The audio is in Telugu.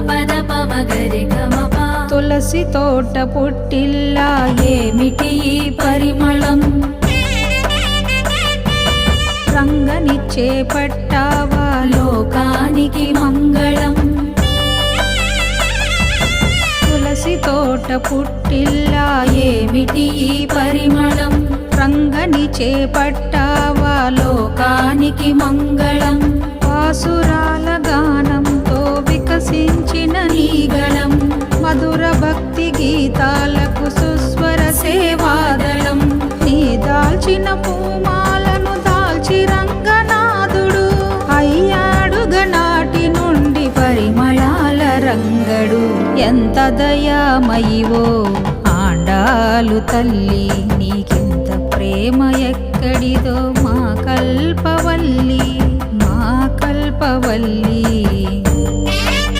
పద పమ గరి గమ ప. తులసి తోట పుట్టిల్లా ఏమిటి ఈ పరిమళం, రంగనిచ్చే పట్టావా లోకానికి మంగళం. తులసి తోట పుట్టిల్లా ఏమిటి ఈ పరిమళం, రంగని చేపట్టావా లోకానికి మంగళం. పాసురాల గానంతో వికసించిన నీగళం, మధుర భక్తి గీతాలకు సుస్వర సేవాదళం. నీ దాల్చిన పూమాలను దాల్చి రంగనాథుడు అయ్యాడుగ నాటి నుండి పరిమళాల రంగడు. ఎంత దయామయివో ఆండాలు తల్లి, నీకింత ప్రేమ ఎక్కడిదో మా కల్పవల్లి, మా కల్పవల్లి.